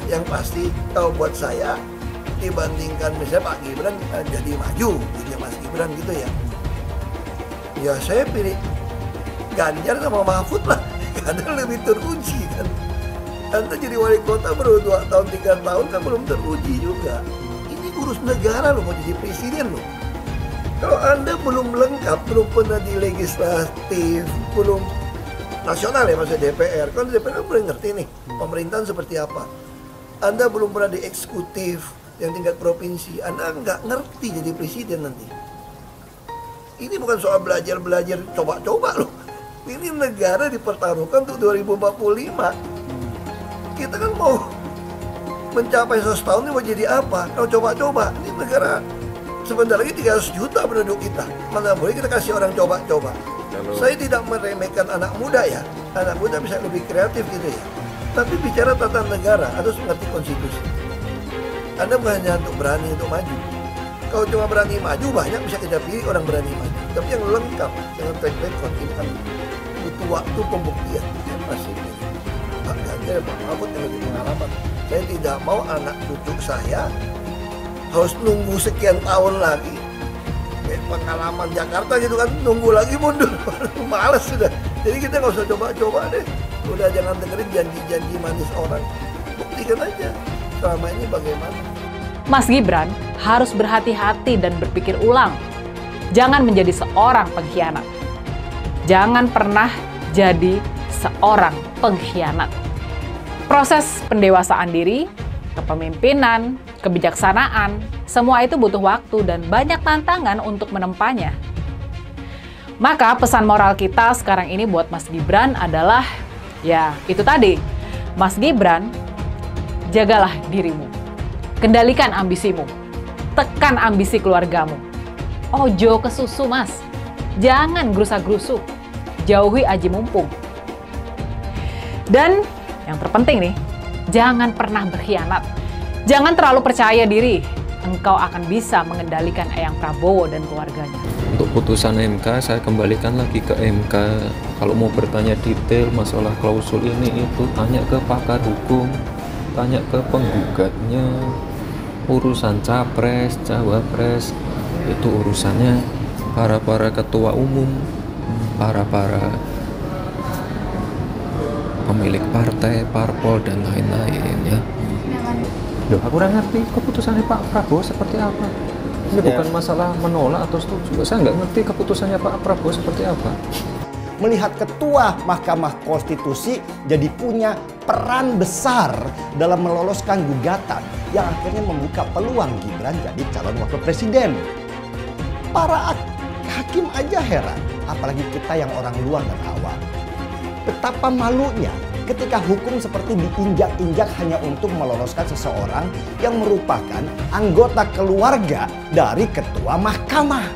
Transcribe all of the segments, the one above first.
yang pasti kalau buat saya dibandingkan misalnya Pak Gibran jadi maju gitu Mas Gibran gitu ya. Ya saya pilih Ganjar sama Mahfud lah, karena lebih teruji kan. Anda jadi wali kota baru 2 tahun 3 tahun kan belum teruji juga. Ini urus negara loh, mau jadi presiden loh. Kalau Anda belum lengkap, belum pernah di legislatif, belum nasional ya maksudnya DPR, kan DPR belum ngerti nih pemerintahan seperti apa. Anda belum pernah di eksekutif yang tingkat provinsi, Anda nggak ngerti jadi presiden nanti. Ini bukan soal belajar coba-coba loh. Ini negara dipertaruhkan untuk 2045. Kita kan mau mencapai 100 tahun ini mau jadi apa? Kalau coba-coba, ini negara sebentar lagi 300 juta penduduk kita. Mana boleh kita kasih orang coba-coba. Saya tidak meremehkan anak muda ya. Anak muda bisa lebih kreatif gitu ya. Tapi bicara tata negara harus mengerti konstitusi. Anda bukan hanya untuk berani untuk maju. Kalau cuma berani maju, banyak bisa kita pilih orang berani maju. Tapi yang lengkap dengan track record ini kan butuh waktu pembuktian. Saya masih Pak Ganjar, Pak Mahfud yang lebih pengalaman. Saya tidak mau anak cucu saya harus nunggu sekian tahun lagi. Kayak pengalaman Jakarta gitu kan, nunggu lagi mundur. Males sudah. Jadi kita nggak usah coba-coba deh. Udah jangan dengerin janji-janji manis orang. Buktikan aja selama ini bagaimana. Mas Gibran harus berhati-hati dan berpikir ulang. Jangan menjadi seorang pengkhianat. Jangan pernah jadi seorang pengkhianat. Proses pendewasaan diri, kepemimpinan, kebijaksanaan, semua itu butuh waktu dan banyak tantangan untuk menempanya. Maka pesan moral kita sekarang ini buat Mas Gibran adalah, ya itu tadi, Mas Gibran, jagalah dirimu. Kendalikan ambisimu, tekan ambisi keluargamu. Ojo kesusu mas, jangan gerusa-gerusuk, jauhi aji mumpung. Dan yang terpenting nih, jangan pernah berkhianat. Jangan terlalu percaya diri, engkau akan bisa mengendalikan Eyang Prabowo dan keluarganya. Untuk putusan MK, saya kembalikan lagi ke MK. Kalau mau bertanya detail masalah klausul ini itu, tanya ke pakar hukum, tanya ke penggugatnya. Urusan capres, cawapres itu urusannya para ketua umum, para pemilik partai, parpol dan lain-lain ya. Loh, aku kurang ngerti keputusannya Pak Prabowo seperti apa. Ini bukan masalah menolak atau setuju. Saya nggak ngerti keputusannya Pak Prabowo seperti apa. Melihat ketua Mahkamah Konstitusi jadi punya peran besar dalam meloloskan gugatan yang akhirnya membuka peluang Gibran jadi calon wakil presiden. Para hakim aja heran, apalagi kita yang orang luar dan awam. Betapa malunya ketika hukum seperti diinjak-injak hanya untuk meloloskan seseorang yang merupakan anggota keluarga dari ketua mahkamah.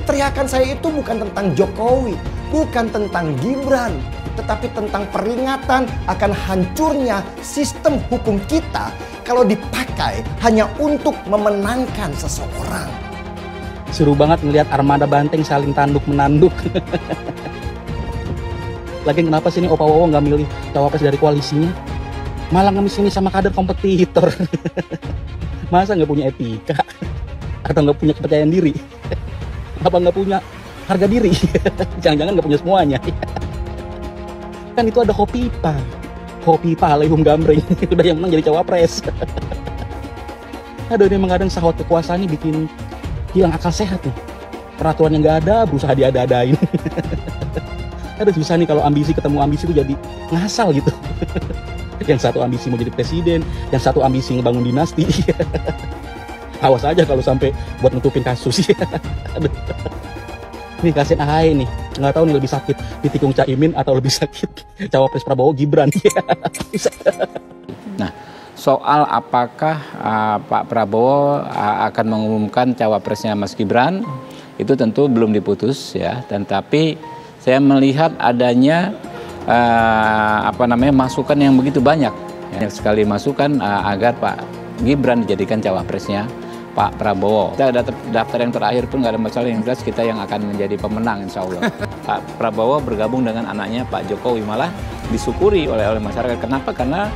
Teriakan saya itu bukan tentang Jokowi, bukan tentang Gibran, tetapi tentang peringatan akan hancurnya sistem hukum kita kalau dipakai hanya untuk memenangkan seseorang. Seru banget ngelihat armada banteng saling tanduk-menanduk. Lagian kenapa sih ini Opa Wowo nggak milih cawapres dari koalisinya? Malah ngemis ini sama kader kompetitor. Masa nggak punya etika? Atau nggak punya kepercayaan diri? Apa nggak punya harga diri? Jangan-jangan nggak punya semuanya. Kan itu ada Hopipa Alehum Gambreng. Udah yang menang jadi cawapres. Aduh, ini mengadang sahwat kekuasaan ini bikin hilang akal sehat nih. Peraturan yang nggak ada berusaha diada-adain. Aduh, susah nih kalau ambisi ketemu ambisi itu jadi ngasal gitu. Yang satu ambisi mau jadi presiden, yang satu ambisi ngebangun dinasti. Awas aja kalau sampai buat nutupin kasus. Aduh. Nih kasihan AHY nih, nggak tahu nih lebih sakit ditikung Caimin atau lebih sakit cawapres Prabowo Gibran. Nah, soal apakah Pak Prabowo akan mengumumkan cawapresnya Mas Gibran, itu tentu belum diputus ya. Dan tapi saya melihat adanya masukan yang begitu banyak. Banyak sekali masukan agar Pak Gibran dijadikan cawapresnya Pak Prabowo. Kita ada daftar yang terakhir pun nggak ada masalah, yang jelas kita yang akan menjadi pemenang insya Allah. Pak Prabowo bergabung dengan anaknya Pak Jokowi, malah disyukuri oleh masyarakat. Kenapa? Karena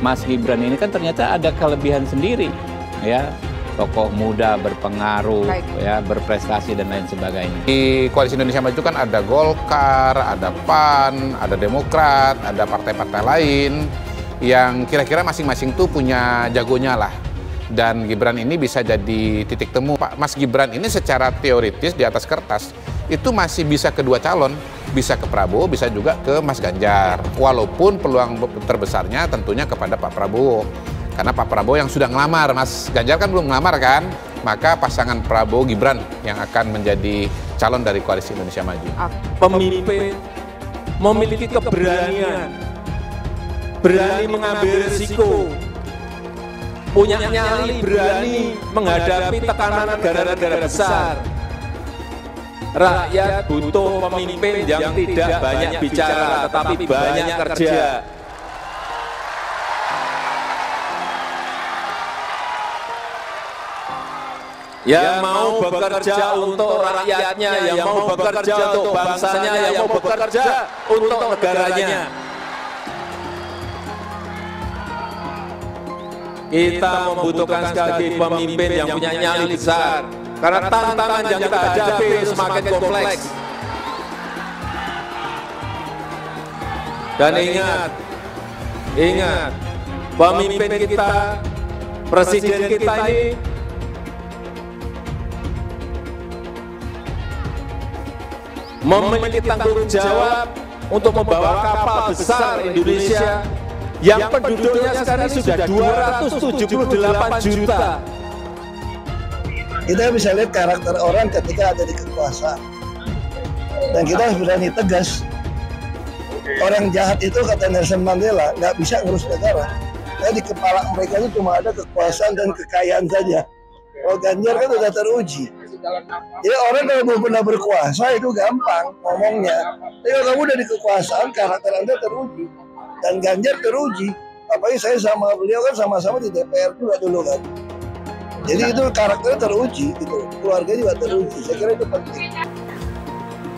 Mas Gibran ini kan ternyata ada kelebihan sendiri, ya. Tokoh muda, berpengaruh, ya, berprestasi dan lain sebagainya. Di Koalisi Indonesia Maju kan ada Golkar, ada PAN, ada Demokrat, ada partai-partai lain yang kira-kira masing-masing tuh punya jagonya lah. Dan Gibran ini bisa jadi titik temu. Pak Mas Gibran ini secara teoritis di atas kertas itu masih bisa kedua calon, bisa ke Prabowo, bisa juga ke Mas Ganjar. Walaupun peluang terbesarnya tentunya kepada Pak Prabowo. Karena Pak Prabowo yang sudah ngelamar, Mas Ganjar kan belum ngelamar kan, maka pasangan Prabowo Gibran yang akan menjadi calon dari Koalisi Indonesia Maju. Pemimpin memiliki keberanian, berani mengambil risiko, punya nyali, berani menghadapi tekanan negara-negara besar. Rakyat butuh pemimpin yang tidak banyak bicara, tetapi banyak kerja. Yang mau bekerja untuk rakyatnya, yang mau bekerja untuk bangsanya, yang mau bekerja untuk negaranya. Kita membutuhkan sekali lagi pemimpin yang punya nyali besar, karena tantangan yang kita hadapi semakin kompleks. Dan ingat, pemimpin kita, presiden kita ini memiliki tanggung jawab untuk membawa kapal besar Indonesia yang penduduknya sekarang sudah 278 juta. Kita bisa lihat karakter orang ketika ada di kekuasaan. Dan kita harus berani tegas. Orang jahat itu, kata Nelson Mandela, nggak bisa ngurus negara. Karena di kepala mereka itu cuma ada kekuasaan dan kekayaan saja. Kalau Ganjar kan udah teruji. Ya orang kalau belum pernah berkuasa itu gampang ngomongnya. Tapi kalau kamu udah di kekuasaan, karakter Anda teruji. Dan Ganjar teruji. Apalagi saya sama beliau kan sama-sama di DPR juga dulu kan. Jadi itu karakternya teruji, gitu. Keluarga juga teruji. Saya kira itu penting.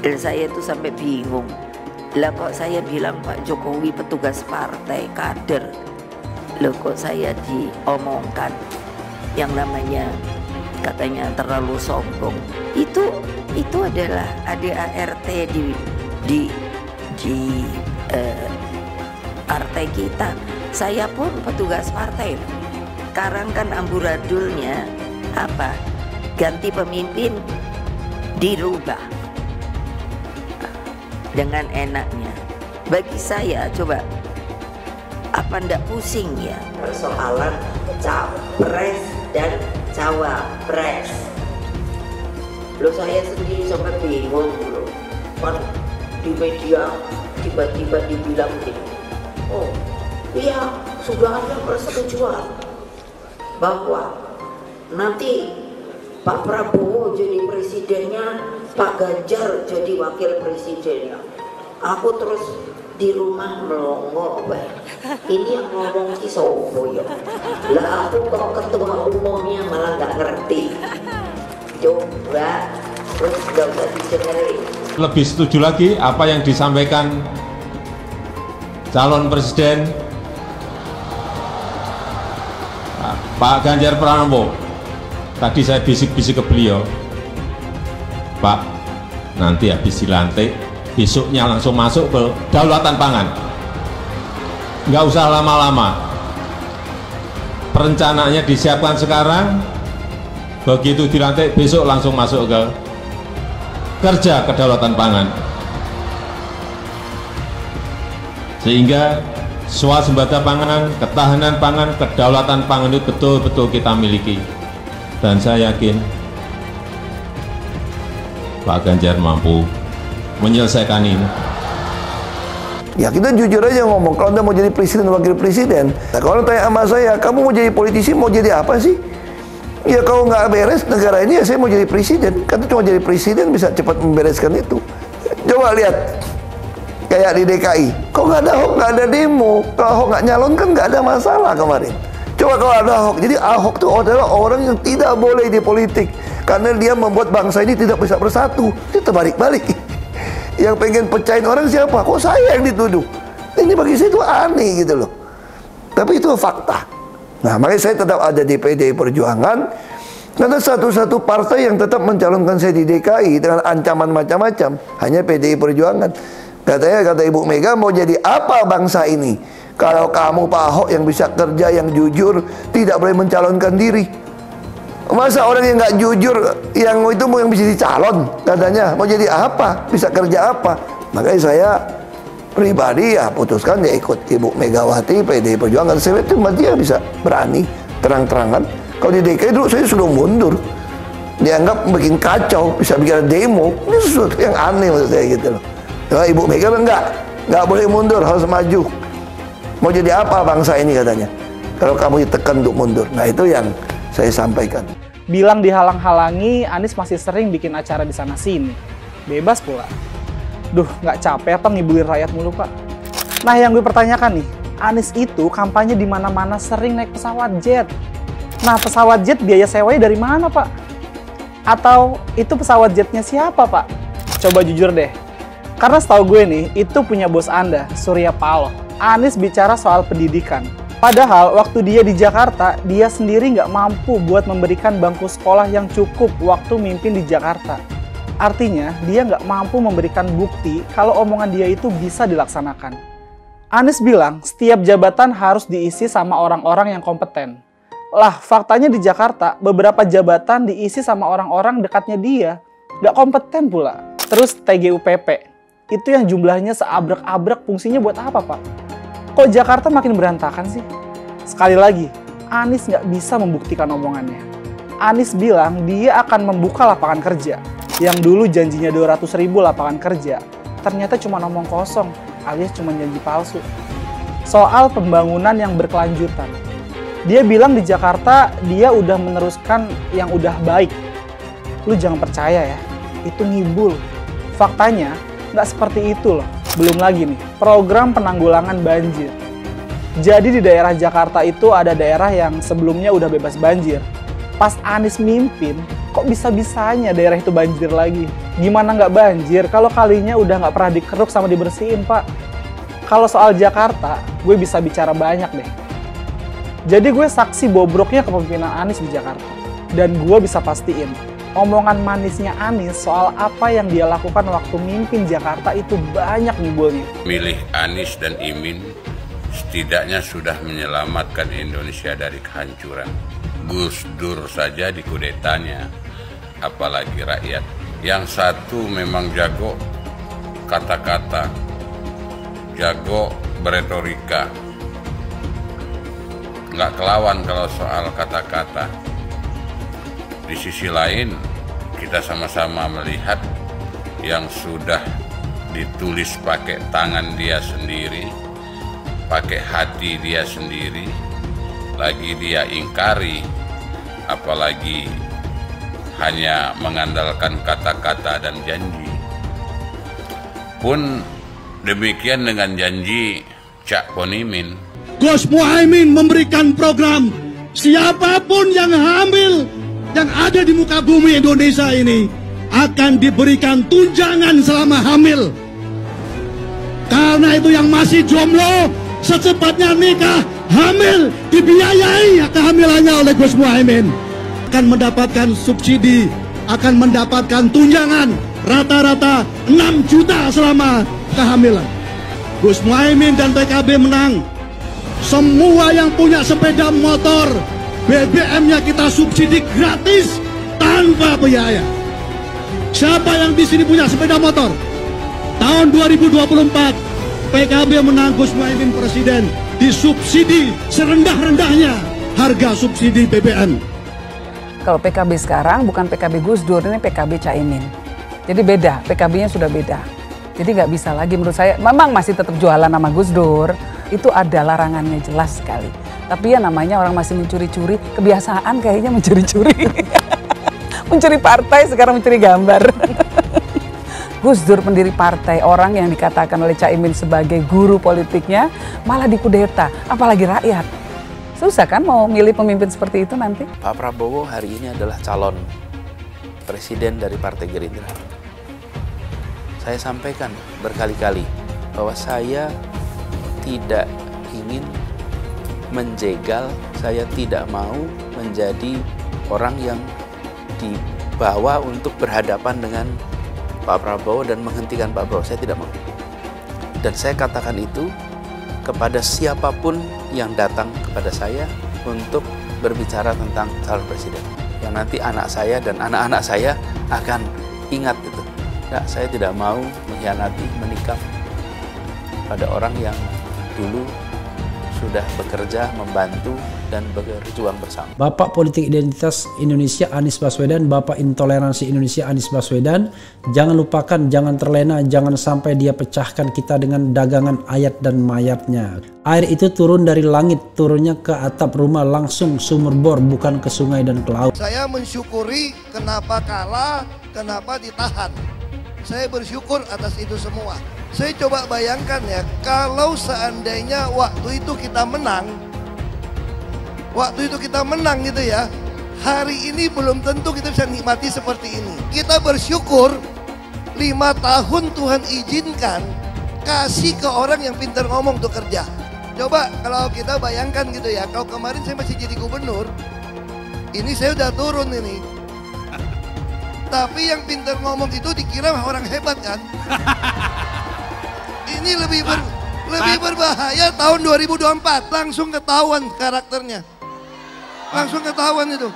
Dan saya tuh sampai bingung. Lah kok saya bilang Pak Jokowi petugas partai, kader. Loh kok saya diomongkan yang namanya katanya terlalu sombong. Itu adalah ADART di partai kita. Saya pun petugas partai. Sekarang kan amburadulnya apa? Ganti pemimpin dirubah dengan enaknya. Bagi saya coba, apa ndak pusing ya persoalan capres dan cawapres? Loh saya sendiri sampai bingung loh. Kan di media tiba-tiba dibilang gini, oh iya sudah ada persetujuan bahwa nanti Pak Prabowo jadi presidennya, Pak Ganjar jadi wakil presidennya. Aku terus di rumah melongo, ini yang ngomong si sopo ya. Lah aku kok ketua umumnya malah nggak ngerti. Coba terus nggak usah didengerin. Lebih setuju lagi apa yang disampaikan calon presiden Pak Ganjar Pranowo. Tadi saya bisik-bisik ke beliau, Pak, nanti habis dilantik, besoknya langsung masuk ke kedaulatan pangan. Nggak usah lama-lama. Perencanaannya disiapkan sekarang, begitu dilantik besok langsung masuk ke kerja kedaulatan pangan. Sehingga swasembada pangan, ketahanan pangan, kedaulatan pangan itu betul-betul kita miliki. Dan saya yakin Pak Ganjar mampu menyelesaikan ini. Ya kita jujur aja ngomong, kalau Anda mau jadi presiden, wakil presiden. Nah kalau tanya sama saya, kamu mau jadi politisi, mau jadi apa sih? Ya kalau nggak beres negara ini, ya saya mau jadi presiden. Kan cuma jadi presiden bisa cepat membereskan itu. Coba lihat, kayak di DKI, kok nggak ada Ahok, nggak ada demo. Kalau Ahok nggak nyalon kan nggak ada masalah kemarin. Coba kalau ada Ahok, jadi Ahok itu adalah orang yang tidak boleh di politik. Karena dia membuat bangsa ini tidak bisa bersatu. Dia terbalik-balik. Yang pengen pecahin orang siapa? Kok saya yang dituduh? Ini bagi saya itu aneh gitu loh. Tapi itu fakta. Nah, makanya saya tetap ada di PDI Perjuangan, karena satu-satu partai yang tetap mencalonkan saya di DKI dengan ancaman macam-macam hanya PDI Perjuangan. Kata Ibu Mega, mau jadi apa bangsa ini kalau kamu Pak Ahok yang bisa kerja, yang jujur, tidak boleh mencalonkan diri? Masa orang yang nggak jujur, yang itu mau yang bisa dicalon, katanya mau jadi apa, bisa kerja apa? Makanya saya pribadi ya putuskan ya ikut Ibu Megawati, PDI Perjuangan. Saya itu dia bisa berani terang-terangan. Kalau di DKI dulu saya sudah mundur, dianggap bikin kacau, bisa bikin demo. Ini sesuatu yang aneh menurut saya gitu loh. Nah, Ibu Mega nggak boleh mundur, harus maju. Mau jadi apa bangsa ini katanya, kalau kamu ditekan untuk mundur. Nah, itu yang saya sampaikan. Bilang dihalang-halangi, Anies masih sering bikin acara di sana-sini. Bebas pula. Duh, nggak capek apa ngibulin rakyat mulu, Pak? Nah, yang gue pertanyakan nih, Anies itu kampanye di mana-mana sering naik pesawat jet. Nah, pesawat jet biaya sewanya dari mana, Pak? Atau itu pesawat jetnya siapa, Pak? Coba jujur deh. Karena setahu gue nih, itu punya bos Anda, Surya Paloh. Anies bicara soal pendidikan. Padahal waktu dia di Jakarta, dia sendiri nggak mampu buat memberikan bangku sekolah yang cukup waktu mimpin di Jakarta. Artinya, dia nggak mampu memberikan bukti kalau omongan dia itu bisa dilaksanakan. Anies bilang, setiap jabatan harus diisi sama orang-orang yang kompeten. Lah, faktanya di Jakarta, beberapa jabatan diisi sama orang-orang dekatnya dia. Nggak kompeten pula. Terus TGUPP. Itu yang jumlahnya seabrek-abrek, fungsinya buat apa, Pak? Kok Jakarta makin berantakan sih? Sekali lagi, Anies nggak bisa membuktikan omongannya. Anies bilang dia akan membuka lapangan kerja. Yang dulu janjinya 200.000 lapangan kerja, ternyata cuma ngomong kosong, alias cuma janji palsu. Soal pembangunan yang berkelanjutan. Dia bilang di Jakarta dia udah meneruskan yang udah baik. Lu jangan percaya ya, itu ngibul. Faktanya, nggak seperti itu loh. Belum lagi nih, program penanggulangan banjir. Jadi di daerah Jakarta itu ada daerah yang sebelumnya udah bebas banjir. Pas Anies mimpin, kok bisa-bisanya daerah itu banjir lagi? Gimana nggak banjir kalau kalinya udah nggak pernah dikeruk sama dibersihin, Pak? Kalau soal Jakarta, gue bisa bicara banyak deh. Jadi gue saksi bobroknya kepemimpinan Anies di Jakarta. Dan gue bisa pastiin, omongan manisnya Anies soal apa yang dia lakukan waktu mimpin Jakarta itu banyak ngibulnya. Milih Anies dan Imin setidaknya sudah menyelamatkan Indonesia dari kehancuran. Gus Dur saja dikudetanya, apalagi rakyat. Yang satu memang jago kata-kata, jago beretorika, nggak kelawan kalau soal kata-kata. Di sisi lain, kita sama-sama melihat yang sudah ditulis pakai tangan dia sendiri, pakai hati dia sendiri, lagi dia ingkari, apalagi hanya mengandalkan kata-kata dan janji. Pun demikian dengan janji Cak Ponimin. Gus Muhaimin memberikan program siapapun yang hamil yang ada di muka bumi Indonesia ini akan diberikan tunjangan selama hamil. Karena itu yang masih jomblo secepatnya nikah, hamil, dibiayai kehamilannya oleh Gus Muhaimin. Akan mendapatkan subsidi, akan mendapatkan tunjangan rata-rata 6 juta selama kehamilan. Gus Muhaimin dan PKB menang. Semua yang punya sepeda motor, BBM-nya kita subsidi gratis tanpa biaya. Siapa yang di sini punya sepeda motor? Tahun 2024 PKB menang, Gus Muhaimin presiden, disubsidi serendah-rendahnya harga subsidi BBM. Kalau PKB sekarang bukan PKB Gus Dur, ini PKB Caimin. Jadi beda, PKB-nya sudah beda. Jadi nggak bisa lagi menurut saya, memang masih tetap jualan nama Gus Dur, itu ada larangannya jelas sekali. Tapi ya namanya orang masih mencuri-curi, kebiasaan kayaknya mencuri-curi. Mencuri partai, sekarang mencuri gambar. Gus Dur pendiri partai, orang yang dikatakan oleh Caimin sebagai guru politiknya, malah dikudeta, apalagi rakyat. Susah kan mau milih pemimpin seperti itu nanti? Pak Prabowo hari ini adalah calon presiden dari Partai Gerindra. Saya sampaikan berkali-kali bahwa saya tidak ingin menjegal, saya tidak mau menjadi orang yang dibawa untuk berhadapan dengan Pak Prabowo dan menghentikan Pak Prabowo. Saya tidak mau. Dan saya katakan itu kepada siapapun yang datang kepada saya untuk berbicara tentang calon presiden. Yang nanti anak saya dan anak-anak saya akan ingat itu. Nah, saya tidak mau mengkhianati, menikam pada orang yang dulu sudah bekerja, membantu, dan berjuang bersama. Bapak Politik Identitas Indonesia Anies Baswedan, Bapak Intoleransi Indonesia Anies Baswedan, jangan lupakan, jangan terlena, jangan sampai dia pecahkan kita dengan dagangan ayat dan mayatnya. Air itu turun dari langit, turunnya ke atap rumah langsung sumur bor, bukan ke sungai dan ke laut. Saya mensyukuri kenapa kalah, kenapa ditahan. Saya bersyukur atas itu semua. Saya coba bayangkan ya, kalau seandainya waktu itu kita menang gitu ya, hari ini belum tentu kita bisa nikmati seperti ini. Kita bersyukur 5 tahun Tuhan izinkan kasih ke orang yang pintar ngomong untuk kerja. Coba kalau kita bayangkan gitu ya, kalau kemarin saya masih jadi gubernur, ini saya udah turun ini. Tapi yang pintar ngomong itu dikira orang hebat kan? Ini lebih berbahaya tahun 2024, langsung ketahuan karakternya. Langsung ketahuan itu.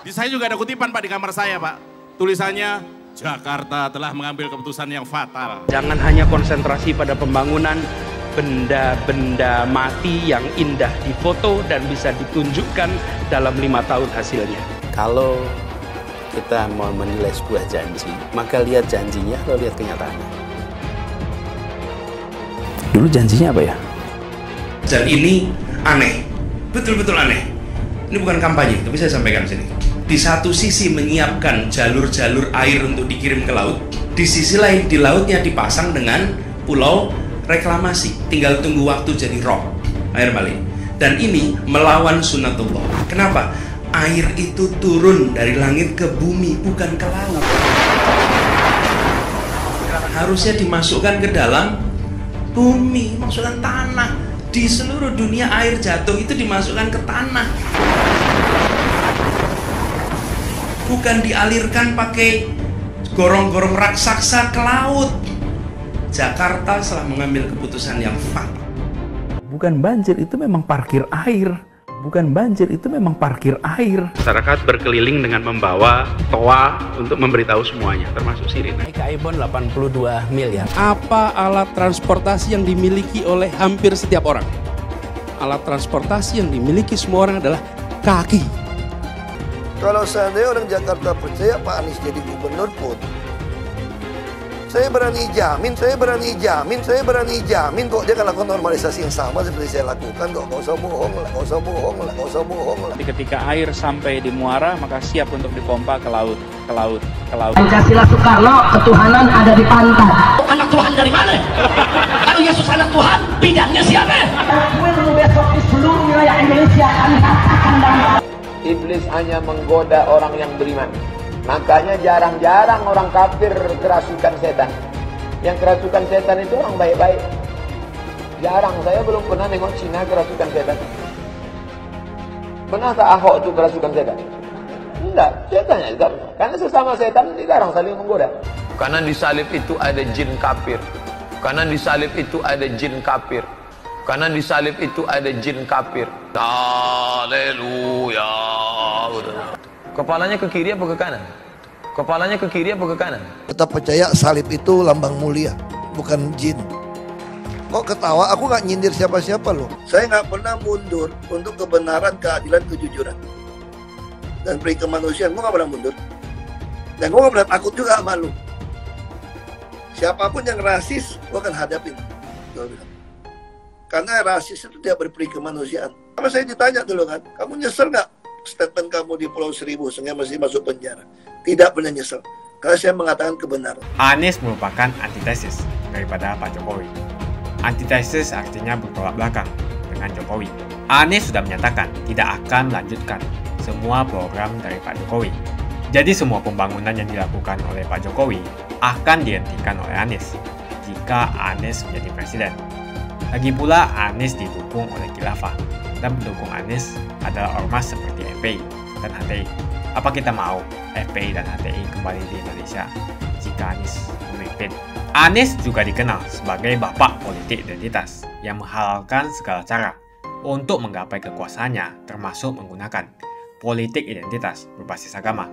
Di saya juga ada kutipan Pak di kamar saya Pak. Tulisannya, Jakarta telah mengambil keputusan yang fatal. Jangan hanya konsentrasi pada pembangunan benda-benda mati yang indah difoto dan bisa ditunjukkan dalam 5 tahun hasilnya. Kalau kita mau menilai sebuah janji, maka lihat janjinya atau lihat kenyataannya. Dulu janjinya apa ya? Dan ini aneh, betul-betul aneh. Ini bukan kampanye, tapi saya sampaikan di sini. Di satu sisi menyiapkan jalur-jalur air untuk dikirim ke laut, di sisi lain di lautnya dipasang dengan pulau reklamasi. Tinggal tunggu waktu jadi rob, air balik. Dan ini melawan sunatullah. Kenapa? Air itu turun dari langit ke bumi, bukan ke laut. Harusnya dimasukkan ke dalam bumi, masukkan tanah. Di seluruh dunia air jatuh itu dimasukkan ke tanah. Bukan dialirkan pakai gorong-gorong raksasa ke laut. Jakarta telah mengambil keputusan yang fatal. Bukan banjir, itu memang parkir air. Bukan banjir, itu memang parkir air. Masyarakat berkeliling dengan membawa toa untuk memberitahu semuanya, termasuk sirine. Naik iPhone 82 miliar. Apa alat transportasi yang dimiliki oleh hampir setiap orang? Alat transportasi yang dimiliki semua orang adalah kaki. Kalau seandainya orang Jakarta percaya Pak Anies jadi gubernur pun, saya berani jamin kok dia akan lakukan normalisasi yang sama seperti saya lakukan kok. Gak usah bohong lah. Ketika air sampai di muara, maka siap untuk dipompa ke laut. Pancasila Soekarno, ketuhanan ada di pantai. Anak Tuhan dari mana? Kalau Yesus anak Tuhan, bidangnya siapa? Besok di seluruh wilayah Indonesia kami katakan dan Iblis hanya menggoda orang yang beriman. Makanya jarang-jarang orang kafir kerasukan setan. Yang kerasukan setan itu orang baik-baik. Jarang, saya belum pernah nengok Cina kerasukan setan. Pernah tak Ahok itu kerasukan setan? Enggak, setannya juga pernah. Karena sesama setan dilarang saling menggoda. Karena di salib itu ada jin kafir. Karena di salib itu ada jin kafir. Karena di salib itu ada jin kafir. Haleluya. Kepalanya ke kiri apa ke kanan? Kepalanya ke kiri apa ke kanan? Tetap percaya salib itu lambang mulia, bukan jin. Kok ketawa? Aku nggak nyindir siapa-siapa loh. Saya nggak pernah mundur untuk kebenaran, keadilan, kejujuran, dan peri kemanusiaan. Gue nggak pernah mundur. Dan gue nggak pernah takut juga sama lu. Siapapun yang rasis, gue akan hadapin. Karena rasis itu tidak berperi kemanusiaan. Sama saya ditanya dulu kan, kamu nyesel nggak statement kamu di Pulau Seribu sehingga masih masuk penjara? Tidak pernah nyesel, karena saya mengatakan kebenaran. Anies merupakan antitesis daripada Pak Jokowi. Antitesis artinya bertolak belakang dengan Jokowi. Anies sudah menyatakan tidak akan melanjutkan semua program dari Pak Jokowi. Jadi semua pembangunan yang dilakukan oleh Pak Jokowi akan dihentikan oleh Anies jika Anies menjadi presiden. Lagi pula Anies didukung oleh khilafah. dan pendukung Anies adalah ormas seperti FPI dan HTI. Apa kita mau FPI dan HTI kembali di Indonesia jika Anies memimpin? Anies juga dikenal sebagai bapak politik identitas yang menghalalkan segala cara untuk menggapai kekuasaannya, termasuk menggunakan politik identitas berbasis agama.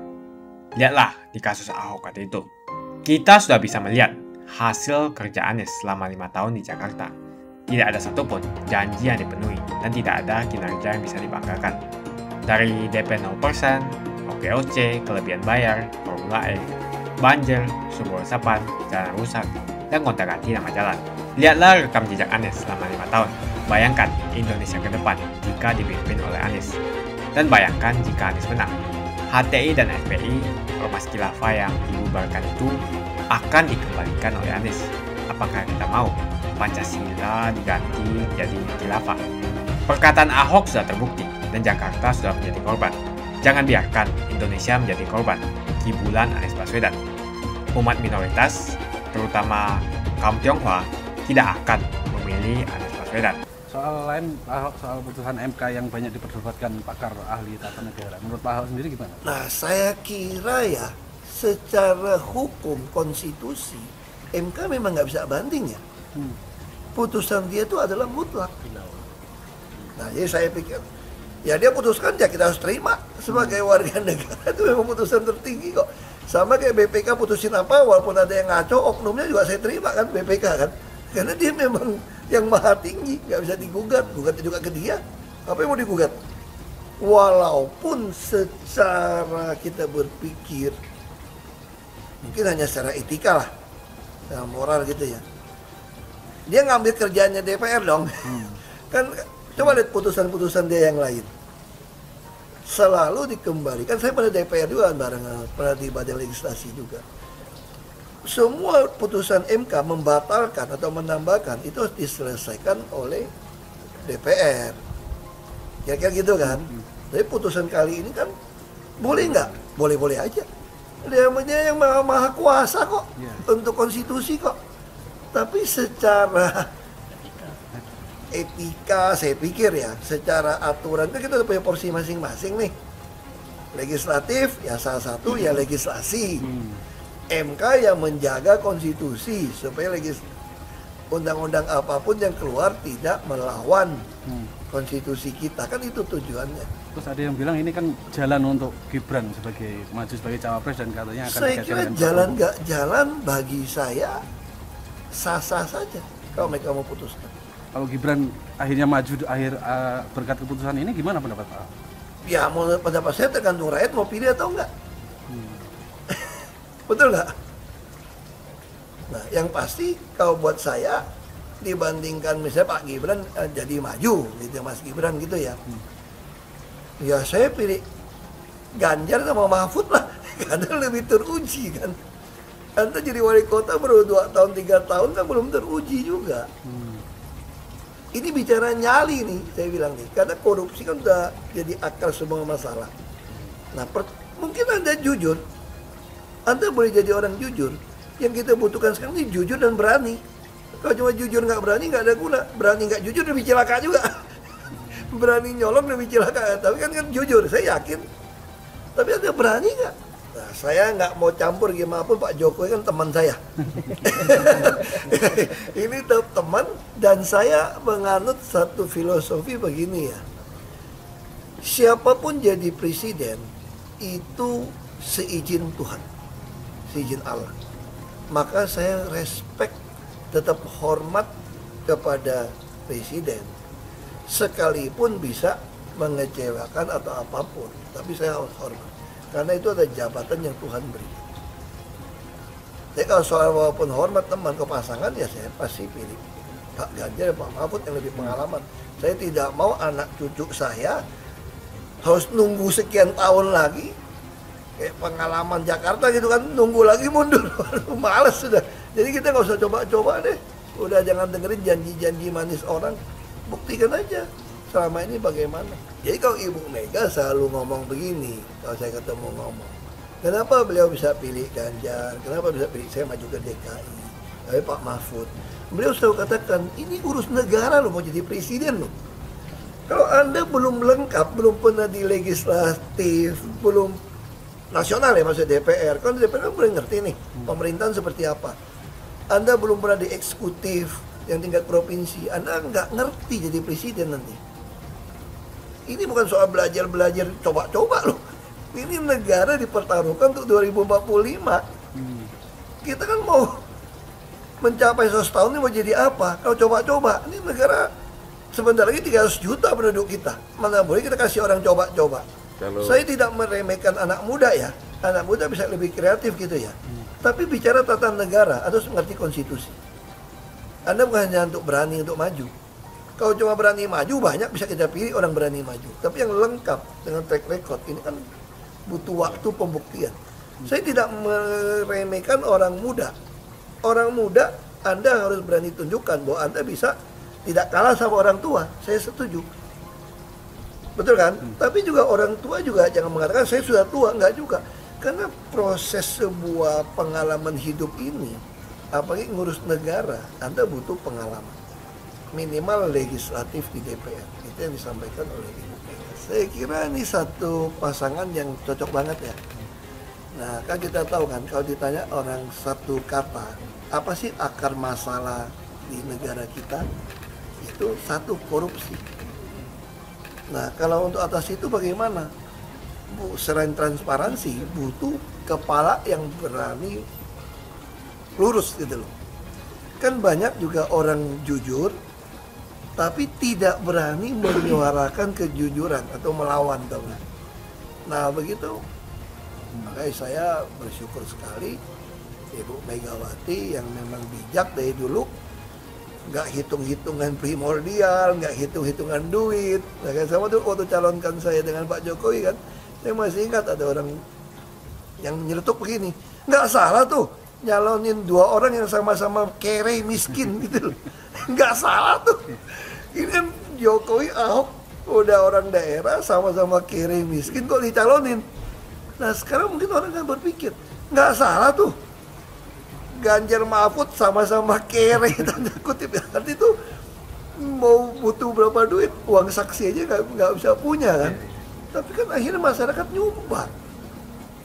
Lihatlah di kasus Ahok waktu itu. Kita sudah bisa melihat hasil kerja Anies selama 5 tahun di Jakarta. Tidak ada satupun janji yang dipenuhi dan tidak ada kinerja yang bisa dibanggakan. Dari DP 0%, OKOC, kelebihan bayar, Formula E, banjir, sumber resapan, jalan rusak, dan gonta-ganti nama jalan. Lihatlah rekam jejak Anies selama 5 tahun. Bayangkan Indonesia ke depan jika dipimpin oleh Anies. Dan bayangkan jika Anies menang. HTI dan FPI, ormas khilafah yang dibubarkan itu, akan dikembalikan oleh Anies. Apakah kita mau Pancasila diganti jadi khilafah? Perkataan Ahok sudah terbukti dan Jakarta sudah menjadi korban. Jangan biarkan Indonesia menjadi korban kibulan Anies Baswedan. Umat minoritas, terutama kaum Tionghoa, tidak akan memilih Anies Baswedan. Soal lain, Ahok, soal putusan MK yang banyak diperdebatkan pakar ahli tata negara. Menurut Pak Ahok sendiri gimana? Nah, saya kira ya, secara hukum konstitusi, MK memang nggak bisa banding ya. Putusan dia itu adalah mutlak. Nah, jadi saya pikir, ya dia putuskan ya kita harus terima sebagai warga negara, itu memang putusan tertinggi kok. Sama kayak BPK putusin apa, walaupun ada yang ngaco, oknumnya juga saya terima kan BPK kan. Karena dia memang yang maha tinggi, nggak bisa digugat, gugat juga ke dia. Apa yang mau digugat? Walaupun secara kita berpikir, mungkin hanya secara etika lah, secara moral gitu ya. Dia ngambil kerjaannya DPR dong. Kan coba lihat putusan-putusan dia yang lain. Selalu dikembalikan, saya pada DPR juga bareng, pernah di badan legislasi juga. Semua putusan MK membatalkan atau menambahkan itu harus diselesaikan oleh DPR. Kira-kira gitu kan. Tapi putusan kali ini kan boleh nggak? Boleh-boleh aja. Dia yang maha kuasa kok untuk konstitusi kok. Tapi secara etika saya pikir ya, secara aturan kan kita punya porsi masing-masing nih. Legislatif ya salah satu ya legislasi. MK yang menjaga konstitusi supaya undang-undang apapun yang keluar tidak melawan konstitusi kita, kan itu tujuannya. Terus ada yang bilang ini kan jalan untuk Gibran sebagai maju sebagai cawapres dan katanya akan saya kira jalan nggak jalan bagi saya sah-sah saja kalau mereka mau putuskan. Kalau Gibran akhirnya maju berkat keputusan ini, gimana pendapat Pak? Ya, menurut pendapat saya tergantung rakyat mau pilih atau enggak. Betul nggak? Nah, yang pasti kalau buat saya dibandingkan misalnya Pak Gibran jadi maju gitu, Mas Gibran gitu ya. Ya saya pilih Ganjar sama Mahfud lah, karena lebih teruji kan. Anda jadi wali kota baru 2 tahun 3 tahun kan belum teruji juga. Ini bicara nyali nih, saya bilang nih, karena korupsi kan udah jadi akar semua masalah. Nah, mungkin Anda jujur, Anda boleh jadi orang jujur. Yang kita butuhkan sekarang ini jujur dan berani. Kalau cuma jujur nggak berani nggak ada guna. Berani nggak jujur lebih celaka juga. Berani nyolong lebih celaka. Tapi kan jujur, saya yakin. Tapi Anda berani nggak? Nah, saya nggak mau campur gimana pun, Pak Jokowi kan teman saya. Ini teman, dan saya menganut satu filosofi begini ya. Siapapun jadi presiden itu seizin Tuhan, seizin Allah. Maka saya respect, tetap hormat kepada presiden. Sekalipun bisa mengecewakan atau apapun, tapi saya harus hormat. Karena itu ada jabatan yang Tuhan beri. Jadi kalau soal walaupun hormat teman ke pasangan, ya saya pasti pilih Pak Ganjar, Pak Mahfud yang lebih pengalaman. Saya tidak mau anak cucu saya harus nunggu sekian tahun lagi. Kayak pengalaman Jakarta gitu kan, nunggu lagi mundur. Males sudah. Jadi kita nggak usah coba-coba deh. Udah jangan dengerin janji-janji manis orang. Buktikan aja selama ini bagaimana. Jadi kalau Ibu Mega selalu ngomong begini, kalau saya ketemu ngomong, kenapa beliau bisa pilih Ganjar, kenapa bisa pilih saya maju ke DKI, tapi Pak Mahfud, beliau selalu katakan, ini urus negara loh, mau jadi presiden loh. Kalau Anda belum lengkap, belum pernah di legislatif, belum nasional ya maksud DPR, kan DPR kan belum ngerti nih pemerintahan seperti apa. Anda belum pernah di eksekutif yang tingkat provinsi, Anda nggak ngerti jadi presiden nanti. Ini bukan soal belajar-belajar coba-coba loh. Ini negara dipertaruhkan untuk 2045. Kita kan mau mencapai 100 tahun ini mau jadi apa? Kalau coba-coba, ini negara sebentar lagi 300 juta penduduk kita. Mana boleh kita kasih orang coba-coba. Saya tidak meremehkan anak muda ya. Anak muda bisa lebih kreatif gitu ya. Tapi bicara tata negara, harus mengerti konstitusi. Anda bukan hanya untuk berani untuk maju. Kalau cuma berani maju, banyak bisa kita pilih orang berani maju. Tapi yang lengkap dengan track record, ini kan butuh waktu pembuktian. Saya tidak meremehkan orang muda. Orang muda, Anda harus berani tunjukkan bahwa Anda bisa tidak kalah sama orang tua. Saya setuju. Betul kan? Tapi juga orang tua juga jangan mengatakan saya sudah tua, enggak juga. Karena proses sebuah pengalaman hidup ini, apalagi ngurus negara, Anda butuh pengalaman. Minimal legislatif di DPR. Itu yang disampaikan oleh Ibu Mega. Saya kira ini satu pasangan yang cocok banget ya. Nah, kan kita tahu kan, kalau ditanya orang satu kata, apa sih akar masalah di negara kita? Itu satu, korupsi. Nah, kalau untuk atas itu bagaimana? Selain transparansi, butuh kepala yang berani lurus gitu loh. Kan banyak juga orang jujur, tapi tidak berani menyuarakan kejujuran atau melawan, tahu nggak? Nah, begitu. Makanya saya bersyukur sekali Ibu Megawati yang memang bijak dari dulu, nggak hitung-hitungan primordial, nggak hitung-hitungan duit. Nah, kan sama tuh waktu calonkan saya dengan Pak Jokowi kan, saya masih ingat ada orang yang nyeletuk begini, nggak salah tuh nyalonin dua orang yang sama-sama kere miskin gitu loh, nggak salah tuh. Ini kan Jokowi, Ahok udah orang daerah sama-sama kere miskin kok dicalonin. Nah sekarang mungkin orang kan berpikir, nggak salah tuh Ganjar Mahfud sama-sama kere, tanda kutip ya. Arti itu mau butuh berapa duit, uang saksi aja nggak bisa punya kan. Tapi kan akhirnya masyarakat nyumbang.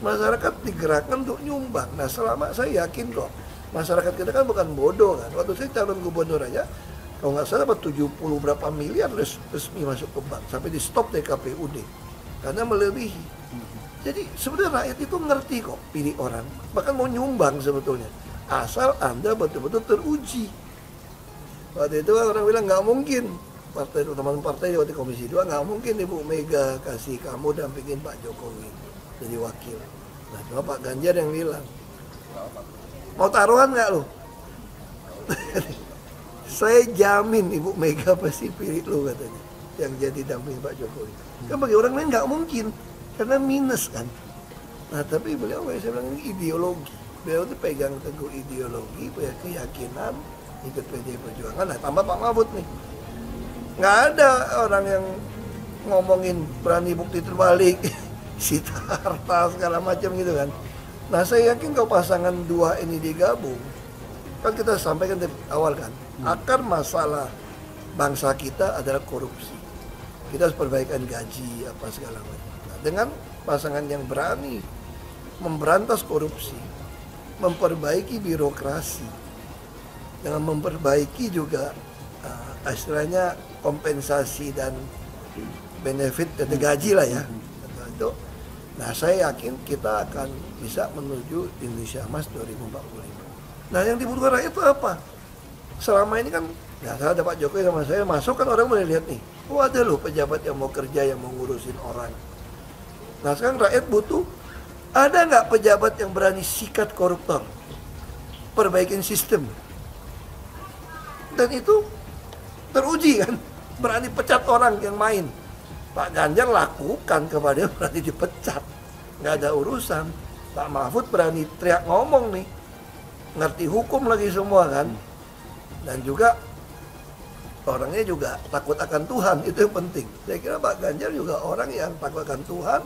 Masyarakat digerakkan untuk nyumbang. Nah selama saya yakin kok, masyarakat kita kan bukan bodoh kan. Waktu saya calon gubernur aja, kalau nggak salah dapat 70 berapa miliar resmi masuk ke bank. Sampai di stop dari KPUD. Karena melebihi. Jadi sebenarnya rakyat itu ngerti kok pilih orang. Bahkan mau nyumbang sebetulnya. Asal Anda betul-betul teruji. Waktu itu orang bilang nggak mungkin. Teman-teman partai waktu Komisi 2 nggak mungkin Ibu Mega kasih kamu dampingin Pak Jokowi jadi wakil. Nah cuma Pak Ganjar yang bilang, mau taruhan nggak lo? Saya jamin Ibu Mega pasti pilih lo katanya, yang jadi damping Pak Jokowi. Kan bagi orang lain nggak mungkin, karena minus kan. Nah tapi beliau, saya bilang ini ideologi. Beliau itu pegang teguh ideologi, punya keyakinan, ikut PDI Perjuangan. Nah tambah Pak Mahfud nih. Nggak ada orang yang ngomongin berani bukti terbalik, sita harta segala macam gitu kan. Nah saya yakin kalau pasangan dua ini digabung, kan kita sampaikan dari awal kan, akar masalah bangsa kita adalah korupsi. Kita harus perbaikan gaji apa segala macam. Nah, dengan pasangan yang berani memberantas korupsi, memperbaiki birokrasi, dengan memperbaiki juga istilahnya kompensasi dan benefit dari gaji lah ya. Nah saya yakin kita akan bisa menuju Indonesia Emas 2045. Nah yang dibutuhkan rakyat itu apa? Selama ini kan, ya ada Pak Jokowi sama saya masuk kan orang boleh lihat nih, oh ada loh pejabat yang mau kerja, yang mau ngurusin orang. Nah sekarang rakyat butuh, ada nggak pejabat yang berani sikat koruptor, perbaikin sistem, dan itu teruji kan, berani pecat orang yang main. Pak Ganjar lakukan kepada dia, berani dipecat, nggak ada urusan. Pak Mahfud berani teriak ngomong nih, ngerti hukum lagi semua kan, dan juga orangnya juga takut akan Tuhan, itu yang penting. Saya kira Pak Ganjar juga orang yang takut akan Tuhan,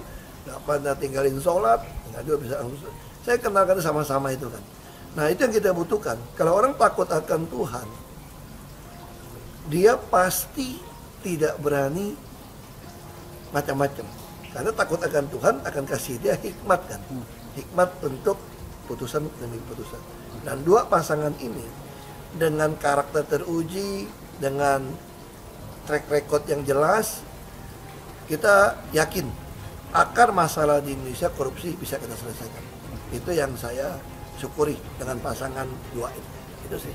nggak pernah tinggalin sholat, nggak juga bisa. Saya kenalkan sama-sama itu kan. Nah itu yang kita butuhkan. Kalau orang takut akan Tuhan, dia pasti tidak berani macam-macam. Karena takut akan Tuhan akan kasih dia hikmat kan. Hikmat untuk putusan demi putusan. Dan dua pasangan ini dengan karakter teruji, dengan track record yang jelas, kita yakin akar masalah di Indonesia korupsi bisa kita selesaikan. Itu yang saya syukuri dengan pasangan dua ini. Itu sih.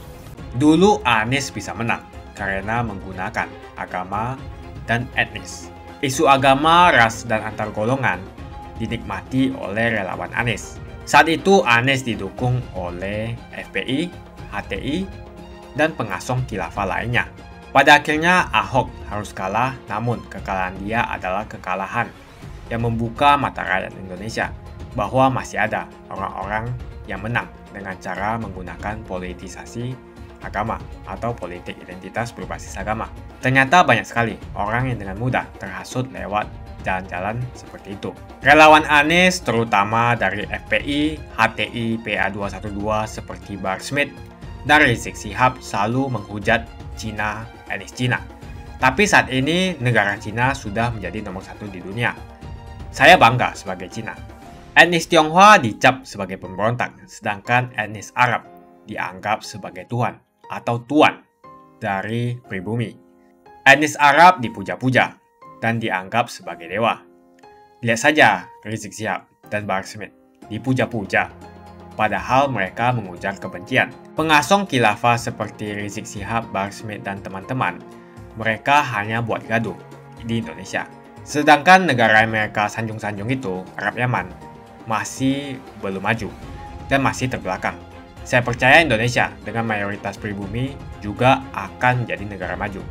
Dulu Anies bisa menang karena menggunakan agama dan etnis. Isu agama, ras, dan antar golongan dinikmati oleh relawan Anies. Saat itu Anies didukung oleh FPI, HTI, dan pengasong khilafah lainnya. Pada akhirnya Ahok harus kalah, namun kekalahan dia adalah kekalahan yang membuka mata rakyat Indonesia bahwa masih ada orang-orang yang menang dengan cara menggunakan politisasi agama atau politik identitas berbasis agama. Ternyata banyak sekali orang yang dengan mudah terhasut lewat jalan-jalan seperti itu. Relawan Anies terutama dari FPI, HTI, PA212 seperti Bahar Smith dan Rizik Syihab selalu menghujat Cina, etnis Cina. Tapi saat ini negara Cina sudah menjadi nomor 1 di dunia. Saya bangga sebagai Cina. Etnis Tionghoa dicap sebagai pemberontak, sedangkan etnis Arab dianggap sebagai Tuhan atau tuan dari pribumi. Etnis Arab dipuja-puja dan dianggap sebagai dewa. Lihat saja Rizik Syihab dan Bahar Smith dipuja-puja, padahal mereka mengujar kebencian. Pengasong khilafah seperti Rizik Syihab, Bahar Smith, dan teman-teman, mereka hanya buat gaduh di Indonesia. Sedangkan negara yang mereka sanjung-sanjung itu, Arab Yaman, masih belum maju dan masih terbelakang. Saya percaya Indonesia dengan mayoritas pribumi juga akan menjadi negara maju.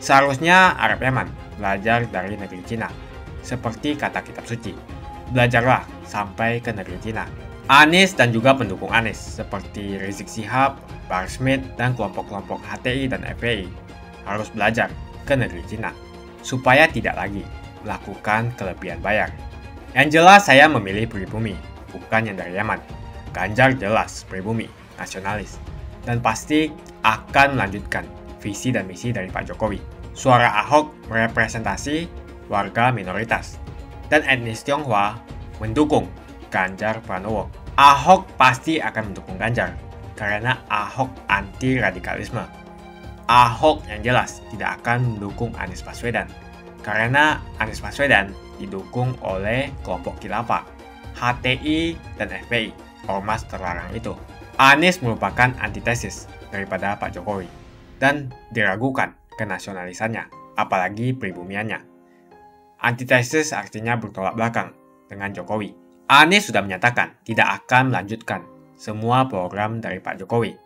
Seharusnya Arab Yaman belajar dari negeri Cina. Seperti kata kitab suci, belajarlah sampai ke negeri Cina. Anies dan juga pendukung Anies seperti Rizik Syihab, Bahar Smith, dan kelompok-kelompok HTI dan FPI harus belajar ke negeri Cina supaya tidak lagi melakukan kelebihan bayar. Yang jelas saya memilih pribumi, bukan yang dari Yaman. Ganjar jelas pribumi, nasionalis, dan pasti akan melanjutkan visi dan misi dari Pak Jokowi. Suara Ahok merepresentasi warga minoritas, dan etnis Tionghoa mendukung Ganjar Pranowo. Ahok pasti akan mendukung Ganjar, karena Ahok anti radikalisme. Ahok yang jelas tidak akan mendukung Anies Baswedan, karena Anies Baswedan didukung oleh kelompok khilafah, HTI, dan FPI. Ormas terlarang itu. Anies merupakan antitesis daripada Pak Jokowi dan diragukan kenasionalisannya, apalagi pribumiannya. Antitesis artinya bertolak belakang dengan Jokowi. Anies sudah menyatakan tidak akan melanjutkan semua program dari Pak Jokowi.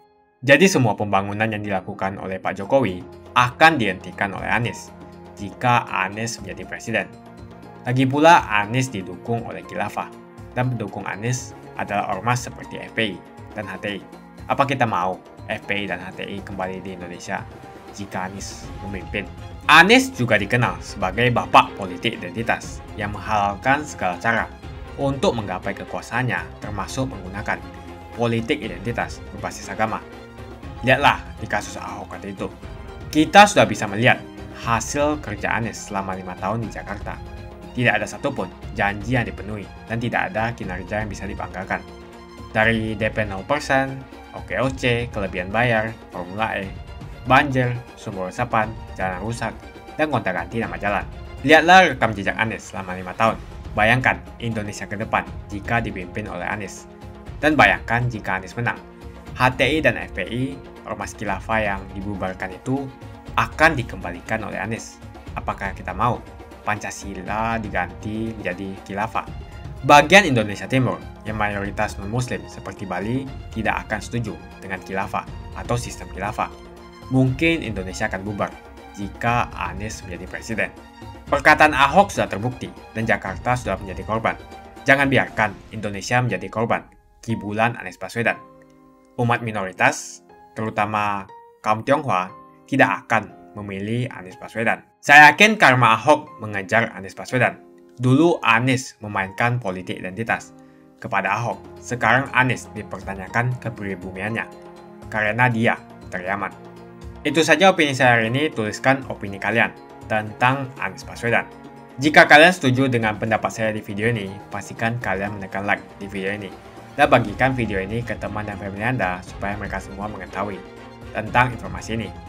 Jadi semua pembangunan yang dilakukan oleh Pak Jokowi akan dihentikan oleh Anies jika Anies menjadi presiden. Lagi pula Anies didukung oleh khilafah dan pendukung Anies adalah ormas seperti FPI dan HTI. Apa kita mau FPI dan HTI kembali di Indonesia jika Anies memimpin? Anies juga dikenal sebagai bapak politik identitas yang menghalalkan segala cara untuk menggapai kekuasaannya, termasuk menggunakan politik identitas berbasis agama. Lihatlah di kasus Ahok waktu itu. Kita sudah bisa melihat hasil kerja Anies selama 5 tahun di Jakarta. Tidak ada satupun janji yang dipenuhi dan tidak ada kinerja yang bisa dibanggakan. Dari DP 0%, OKOC, kelebihan bayar, Formula E, banjir, sumber resapan, jalan rusak, dan gonta-ganti nama jalan. Lihatlah rekam jejak Anies selama 5 tahun. Bayangkan Indonesia ke depan jika dipimpin oleh Anies. Dan bayangkan jika Anies menang. HTI dan FPI, ormas khilafah yang dibubarkan itu, akan dikembalikan oleh Anies. Apakah kita mau Pancasila diganti menjadi khilafah? Bagian Indonesia Timur yang mayoritas non-muslim seperti Bali tidak akan setuju dengan khilafah atau sistem khilafah. Mungkin Indonesia akan bubar jika Anies menjadi presiden. Perkataan Ahok sudah terbukti dan Jakarta sudah menjadi korban. Jangan biarkan Indonesia menjadi korban kibulan Anies Baswedan. Umat minoritas, terutama kaum Tionghoa, tidak akan memilih Anies Baswedan. Saya yakin karma Ahok mengejar Anies Baswedan. Dulu Anies memainkan politik identitas kepada Ahok. Sekarang Anies dipertanyakan kepribumiannya karena dia dari Yaman. Itu saja opini saya hari ini. Tuliskan opini kalian. tentang Anies Baswedan. Jika kalian setuju dengan pendapat saya di video ini, pastikan kalian menekan like di video ini dan bagikan video ini ke teman dan family Anda supaya mereka semua mengetahui tentang informasi ini.